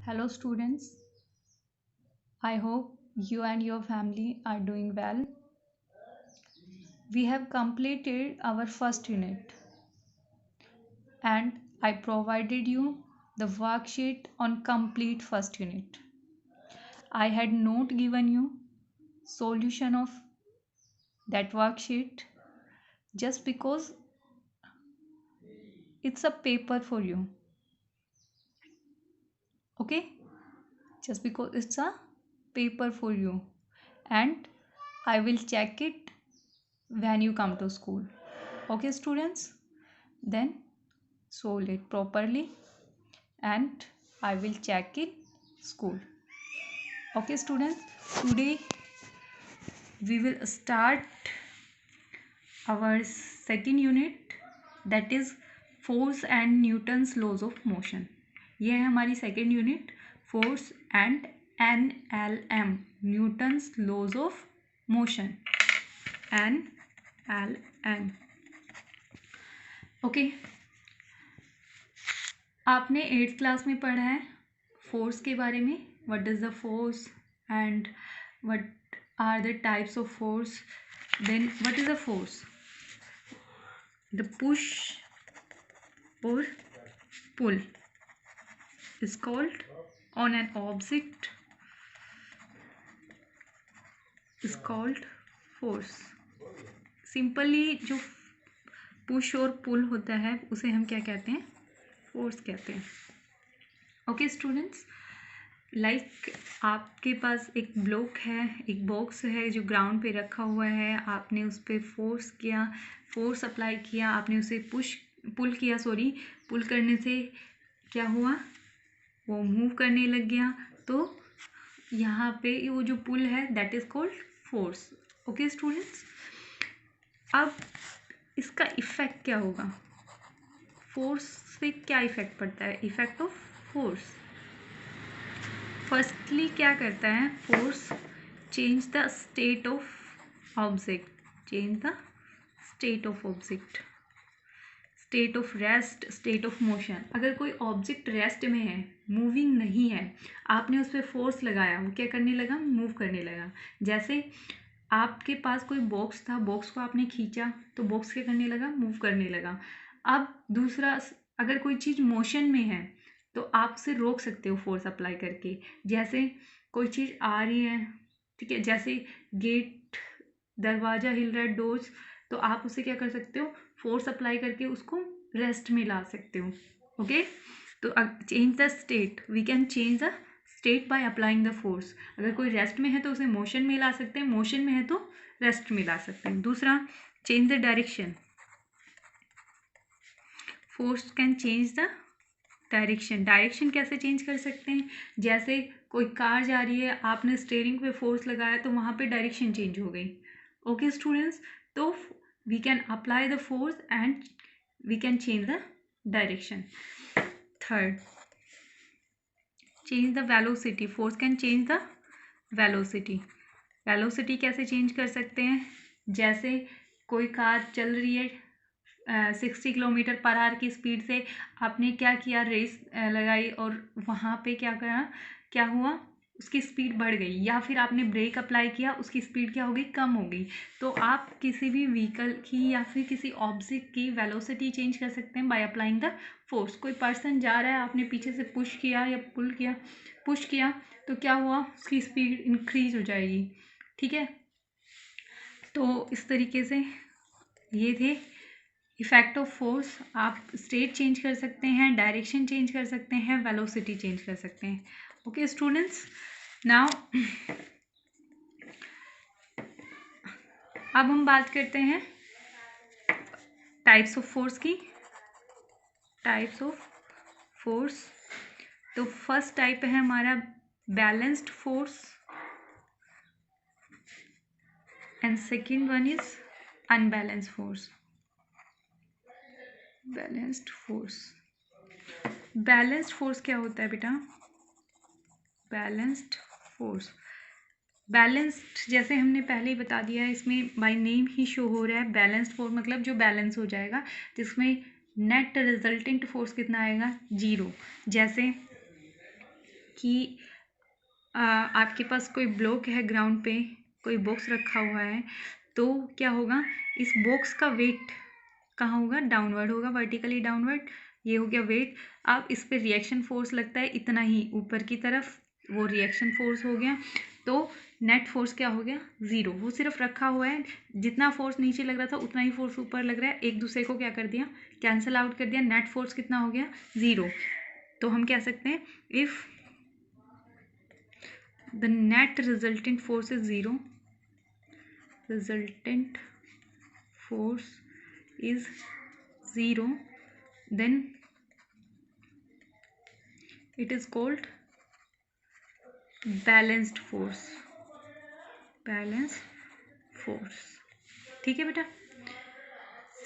Hello, students. I hope you and your family are doing well. We have completed our first unit and I provided you the worksheet on complete first unit. I had not given you solution of that worksheet just because it's a paper for you. Okay? Just because it's a paper for you and I will check it when you come to school. Okay, students? Then solve it properly and I will check in school. Okay, students, today we will start our second unit, that is force and Newton's laws of motion. ये है हमारी second unit, force and NLM, Newton's laws of motion. NLM. Okay, आपने 8th class में पढ़ा है force के बारे में. What is the force and what are the types of force. Then what is the force. The push और pull is called on an object is called force. Simply जो push और pull होता है उसे हम क्या कहते हैं, फोर्स कहते हैं. ओके स्टूडेंट्स, लाइक आपके पास एक ब्लॉक है, एक बॉक्स है जो ग्राउंड पे रखा हुआ है. आपने उस पर फोर्स किया, फोर्स अप्लाई किया, आपने उसे पुल करने से क्या हुआ, वो मूव करने लग गया. तो यहाँ पे वो जो पुल है that is called force. Okay students, अब इसका इफेक्ट क्या होगा, फोर्स से क्या इफेक्ट पड़ता है. इफेक्ट ऑफ फोर्स, फर्स्टली क्या करता है force, change the state of object. Change the state of object, state of rest, state of motion. अगर कोई ऑब्जेक्ट रेस्ट में है, मूविंग नहीं है, आपने उस पर फोर्स लगाया, वो क्या करने लगा, मूव करने लगा. जैसे आपके पास कोई बॉक्स था, बॉक्स को आपने खींचा तो बॉक्स क्या करने लगा, मूव करने लगा. अब दूसरा, अगर कोई चीज़ मोशन में है तो आप उसे रोक सकते हो फोर्स अप्लाई करके. जैसे कोई चीज़ आ रही है, ठीक है, जैसे गेट, दरवाज़ा हिल रहा है, डोर्स, तो आप उसे क्या कर सकते हो, फोर्स अप्लाई करके उसको रेस्ट में ला सकते हो. ओके, तो change the state, we can change the state by applying the force. अगर कोई रेस्ट में है तो उसे मोशन में ला सकते हैं, मोशन में है तो रेस्ट में ला सकते हैं. दूसरा, change the direction, force can change the direction. Direction कैसे चेंज कर सकते हैं, जैसे कोई कार जा रही है, आपने स्टीयरिंग पे फोर्स लगाया तो वहाँ पे डायरेक्शन चेंज हो गई. ओके स्टूडेंट्स, तो we can apply the force and we can change the direction. Third, change the velocity, force can change the velocity. Velocity कैसे चेंज कर सकते हैं, जैसे कोई कार चल रही है 60 किलोमीटर पर आवर की स्पीड से, आपने क्या किया, रेस लगाई और वहाँ पे क्या करा, क्या हुआ, उसकी स्पीड बढ़ गई. या फिर आपने ब्रेक अप्लाई किया, उसकी स्पीड क्या हो गई, कम हो गई. तो आप किसी भी व्हीकल की या फिर किसी ऑब्जेक्ट की वेलोसिटी चेंज कर सकते हैं बाय अप्लाइंग द फोर्स. कोई पर्सन जा रहा है, आपने पीछे से पुश किया या पुश किया तो क्या हुआ, उसकी स्पीड इंक्रीज हो जाएगी. ठीक है, तो इस तरीके से ये थे इफेक्ट ऑफ फोर्स. आप स्टेट चेंज कर सकते हैं, डायरेक्शन चेंज कर सकते हैं, वेलोसिटी चेंज कर सकते हैं. ओके स्टूडेंट्स, नाउ अब हम बात करते हैं टाइप्स ऑफ फोर्स की. टाइप्स ऑफ फोर्स, तो फर्स्ट टाइप है हमारा balanced force and second one is unbalanced force. Balanced force, balanced force क्या होता है बेटा, बैलेंस्ड फोर्स, बैलेंस्ड जैसे हमने पहले ही बता दिया है, इसमें बाय नेम ही शो हो रहा है. बैलेंस्ड फोर्स मतलब जो बैलेंस हो जाएगा, जिसमें नेट रिजल्टेंट फोर्स कितना आएगा, 0. जैसे कि आपके पास कोई ब्लॉक है ग्राउंड पे, कोई बॉक्स रखा हुआ है, तो क्या होगा, इस बॉक्स का वेट कहाँ होगा, डाउनवर्ड होगा, वर्टिकली डाउनवर्ड। ये हो गया वेट। अब इस पे रिएक्शन फोर्स लगता है इतना ही ऊपर की तरफ, वो रिएक्शन फोर्स हो गया। तो नेट फोर्स क्या हो गया, ज़ीरो। वो सिर्फ रखा हुआ है, जितना फोर्स नीचे लग रहा था उतना ही फोर्स ऊपर लग रहा है, एक दूसरे को क्या कर दिया, कैंसिल आउट कर दिया। नेट फोर्स कितना हो गया, ज़ीरो। तो हम कह सकते हैं if the net resultant force is 0, resultant force is 0, then it is called balanced force, balanced force। ठीक है बेटा।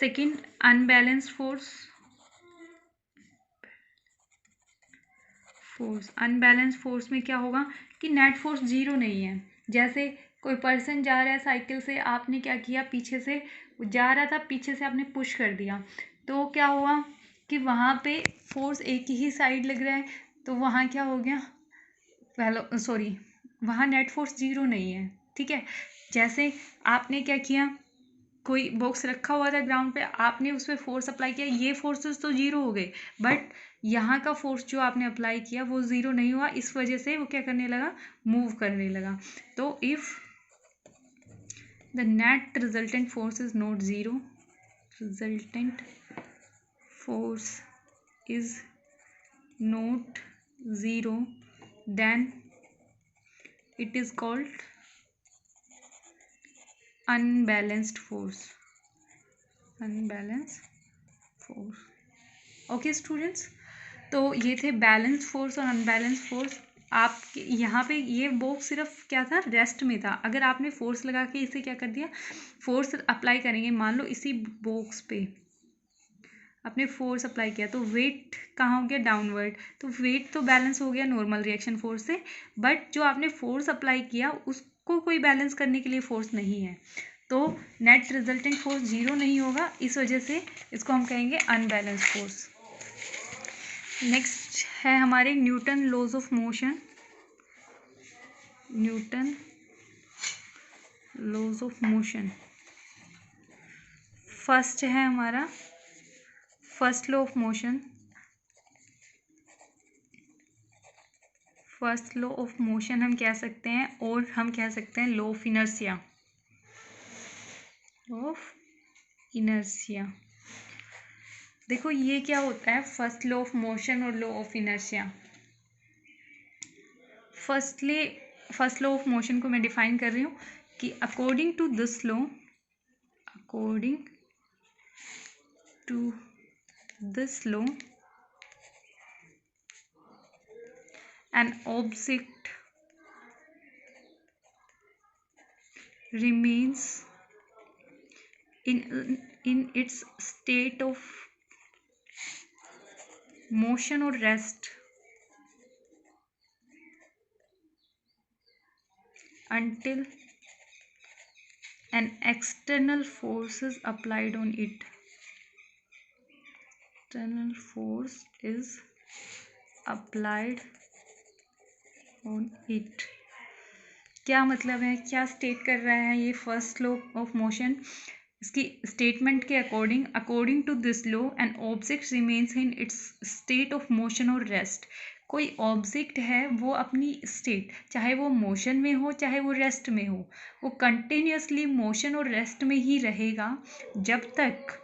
Second, unbalanced force, unbalance force में क्या होगा कि नेट फोर्स जीरो नहीं है। जैसे कोई पर्सन जा रहा है साइकिल से, आपने क्या किया, पीछे से जा रहा था, पीछे से आपने पुश कर दिया, तो क्या हुआ कि वहाँ पे फोर्स एक ही साइड लग रहा है, तो वहाँ क्या हो गया, वहाँ नेट फोर्स जीरो नहीं है। ठीक है। जैसे आपने क्या किया, कोई बॉक्स रखा हुआ था ग्राउंड पे, आपने उस पर फोर्स अप्लाई किया, ये फोर्सेस तो जीरो हो गए, बट यहाँ का फोर्स जो आपने अप्लाई किया वो ज़ीरो नहीं हुआ, इस वजह से वो क्या करने लगा, मूव करने लगा। तो if the net resultant force is not zero, resultant force is not zero, then it is called unbalanced force, unbalanced force. Okay students, तो ये थे बैलेंस फोर्स और अनबैलेंस फोर्स। आपके यहाँ पे ये बॉक्स सिर्फ क्या था, रेस्ट में था। अगर आपने फोर्स लगा के इसे क्या कर दिया, फोर्स अप्लाई करेंगे, मान लो इसी बॉक्स पे आपने फोर्स अप्लाई किया, तो वेट कहाँ हो गया, डाउनवर्ड। तो वेट तो बैलेंस हो गया नॉर्मल रिएक्शन फोर्स से, बट जो आपने फोर्स अप्लाई किया उसको कोई बैलेंस करने के लिए फोर्स नहीं है, तो नेट रिजल्टेंट फोर्स जीरो नहीं होगा, इस वजह से इसको हम कहेंगे अनबैलेंस फोर्स। नेक्स्ट है हमारे Newton laws of motion, Newton laws of motion. First है हमारा first law of motion, first law of motion हम कह सकते हैं, और हम कह सकते हैं law of inertia, law of inertia. देखो ये क्या होता है, फर्स्ट लॉ ऑफ मोशन और law of inertia. First law of motion को मैं डिफाइन कर रही हूँ कि according to this law, according to this law, an object remains in its state of motion or rest until an external force is applied on it, external force is applied on it। क्या मतलब है, क्या state कर रहा है ये first law of motion, इसकी statement के according, according to this law an object remains in its state of motion और रेस्ट। कोई ऑब्जेक्ट है वो अपनी स्टेट, चाहे वो मोशन में हो चाहे वो रेस्ट में हो, वो कंटिन्यूसली मोशन और रेस्ट में ही रहेगा जब तक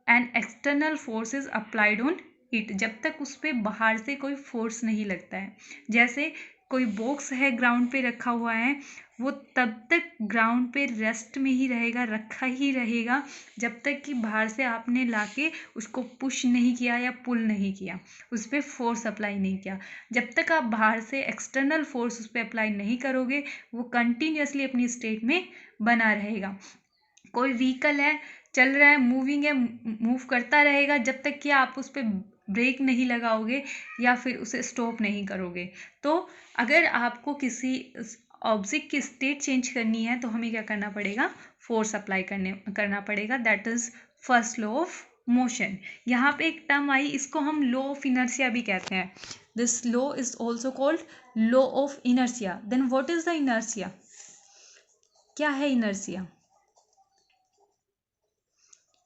an external force is applied on it, जब तक उस पर बाहर से कोई फोर्स नहीं लगता है। जैसे कोई बॉक्स है ग्राउंड पे रखा हुआ है, वो तब तक ग्राउंड पे रेस्ट में ही रहेगा, रखा ही रहेगा जब तक कि बाहर से आपने लाके उसको पुश नहीं किया या पुल नहीं किया, उस पर फोर्स अप्लाई नहीं किया। जब तक आप बाहर से एक्सटर्नल फोर्स उस पर अप्लाई नहीं करोगे, वो कंटिन्यूसली अपनी स्टेट में बना रहेगा। कोई व्हीकल है, चल रहा है, मूविंग है, मूव करता रहेगा जब तक कि आप उस पर ब्रेक नहीं लगाओगे या फिर उसे स्टॉप नहीं करोगे। तो अगर आपको किसी ऑब्जेक्ट की स्टेट चेंज करनी है तो हमें क्या करना पड़ेगा, फोर्स अप्लाई करना पड़ेगा, that is first law of motion. यहाँ पे एक टर्म आई, इसको हम लॉ ऑफ इनर्शिया भी कहते हैं। This law is also called law of inertia. Then what is the inertia? क्या है inertia?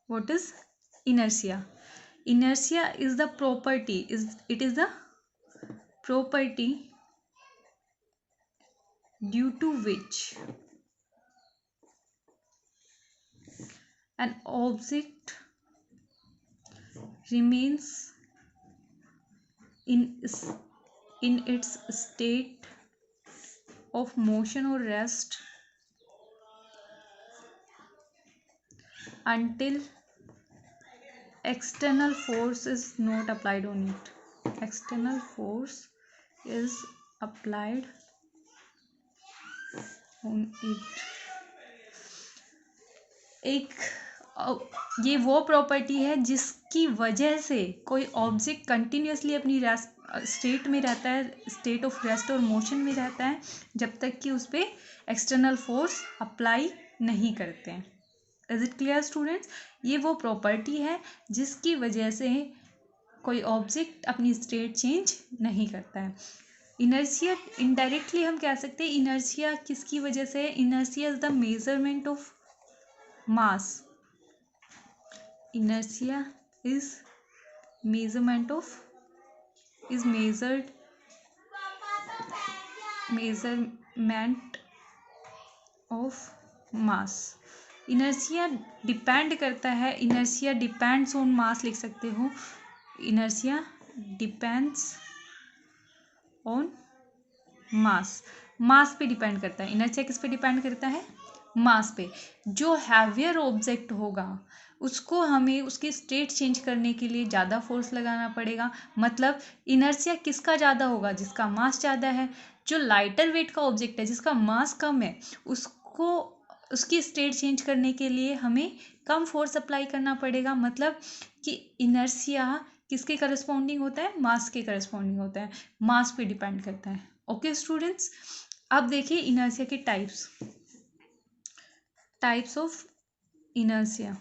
What is inertia? Inertia is the property, it is the property due to which an object remains in its state of motion or rest until external force is not applied on it. External force is applied on it. ये वो property है जिसकी वजह से कोई object continuously अपनी state में रहता है, स्टेट ऑफ रेस्ट और मोशन में रहता है, जब तक कि उस पर एक्सटर्नल फोर्स अप्लाई नहीं करते हैं. Is it clear students? ये वो प्रॉपर्टी है जिसकी वजह से कोई ऑब्जेक्ट अपनी स्टेट चेंज नहीं करता है. इनर्शिया इनडायरेक्टली हम कह सकते हैं इनर्शिया किसकी वजह से? Inertia is the measurement of mass. Inertia is measurement of mass. Inertia depend करता है, inertia depends on mass लिख सकते हो. Inertia depends on mass. मास पे डिपेंड करता है. इनर्शिया किस पे डिपेंड करता है? मास पे. जो हैवियर ऑब्जेक्ट होगा उसको हमें उसकी स्टेट चेंज करने के लिए ज़्यादा फोर्स लगाना पड़ेगा. मतलब इनर्शिया किसका ज़्यादा होगा? जिसका मास ज़्यादा है. जो लाइटर वेट का ऑब्जेक्ट है, जिसका मास कम है, उसको उसकी स्टेट चेंज करने के लिए हमें कम फोर्स अप्लाई करना पड़ेगा. मतलब कि इनर्शिया किसके करस्पॉन्डिंग होता है? मास के करस्पॉन्डिंग होता है. मास पे डिपेंड करता है. ओके स्टूडेंट्स, अब देखिए इनर्शिया के types of inertia.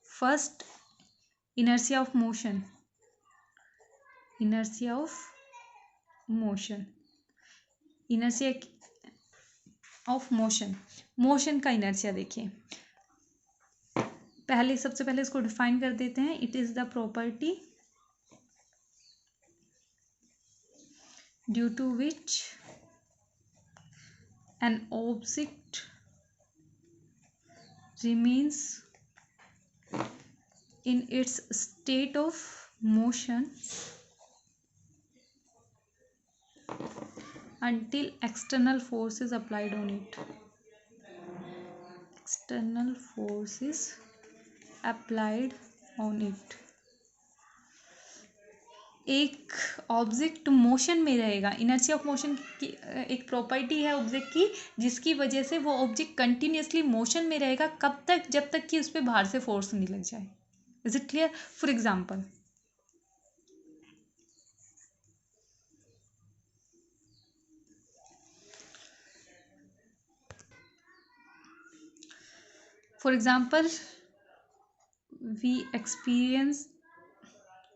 First, inertia of motion. Inertia of motion. Inertia of motion. Motion का इनर्शिया देखिए. सबसे पहले इसको डिफाइन कर देते हैं. It is the property due to which an object remains in its state of motion until external force is applied on it. External force is applied on it. एक object motion में रहेगा. Inertia of motion की एक property है object की, जिसकी वजह से वो ऑब्जेक्ट कंटिन्यूसली मोशन में रहेगा. कब तक? जब तक कि उस पर बाहर से फोर्स नहीं लग जाए. Is it clear? For example,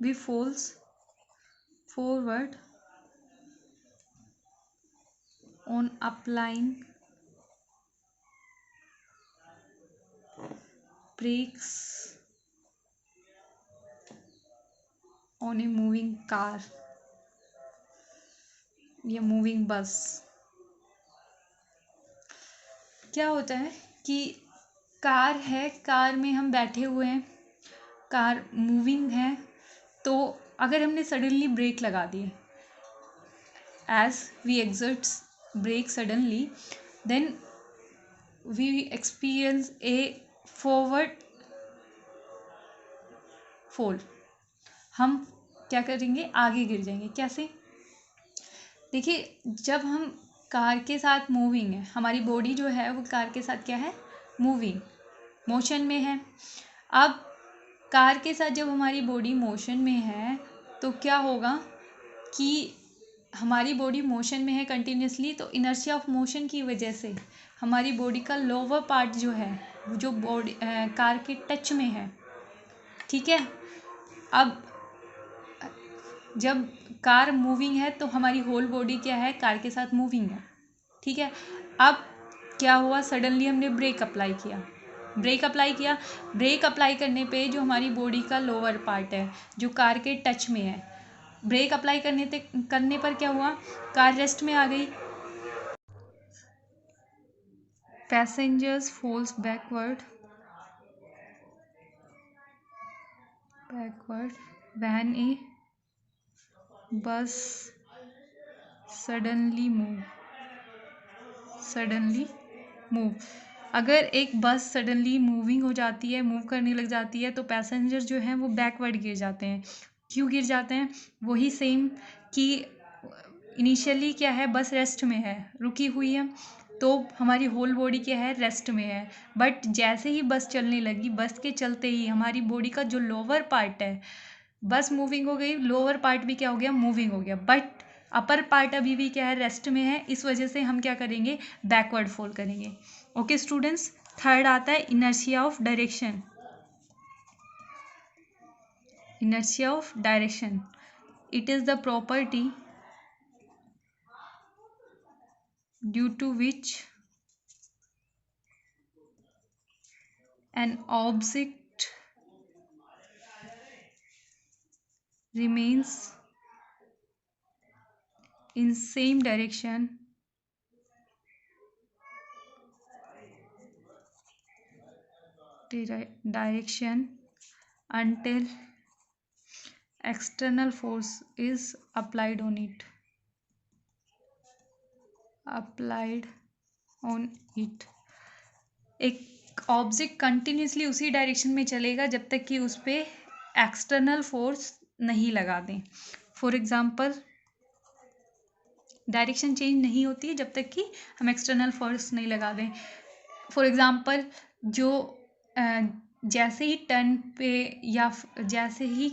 we falls forward on applying brakes on a moving car या मूविंग बस. क्या होता है कि कार है, कार में हम बैठे हुए हैं, कार मूविंग है, तो अगर हमने सडनली ब्रेक लगा दिए, as we exert brake suddenly, then we experience a forward fall. हम क्या करेंगे? आगे गिर जाएंगे. कैसे? देखिए, जब हम कार के साथ मूविंग है, हमारी बॉडी जो है वो कार के साथ क्या है? मूविंग, मोशन में है. अब कार के साथ जब हमारी बॉडी मोशन में है तो क्या होगा कि हमारी बॉडी मोशन में है कंटिन्यूसली, तो इनर्शिया ऑफ मोशन की वजह से हमारी बॉडी का लोअर पार्ट जो है, जो बॉडी कार के टच में है, ठीक है. अब जब कार मूविंग है तो हमारी होल बॉडी क्या है, कार के साथ मूविंग है, ठीक है। अब क्या हुआ, सडनली हमने ब्रेक अप्लाई किया, ब्रेक अप्लाई करने पे जो हमारी बॉडी का लोअर पार्ट है जो कार के टच में है, ब्रेक अप्लाई करने पर क्या हुआ, कार रेस्ट में आ गई। Passengers falls backward when a bus suddenly move. अगर एक बस सडनली मूविंग हो जाती है, मूव करने लग जाती है, तो पैसेंजर जो हैं वो बैकवर्ड गिर जाते हैं। क्यों गिर जाते हैं, वही सेम कि इनिशियली क्या है, बस रेस्ट में है, रुकी हुई है, तो हमारी होल बॉडी क्या है, रेस्ट में है। बट जैसे ही बस चलने लगी, बस के चलते ही हमारी बॉडी का जो लोअर पार्ट है, बस मूविंग हो गई, लोअर पार्ट भी क्या हो गया, मूविंग हो गया, बट अपर पार्ट अभी भी क्या है, रेस्ट में है। इस वजह से हम क्या करेंगे, बैकवर्ड फॉल करेंगे। ओके स्टूडेंट्स, थर्ड आता है inertia of direction. Inertia of direction, it is the property due to which an object remains in same direction until external force is applied on it. एक object continuously उसी direction में चलेगा जब तक कि उस पर एक्सटर्नल फोर्स नहीं लगा दें। फॉर एग्जांपल, डायरेक्शन चेंज नहीं होती है जब तक कि हम एक्सटर्नल फोर्स नहीं लगा दें। फॉर एग्जांपल, जो जैसे ही टर्न पे या जैसे ही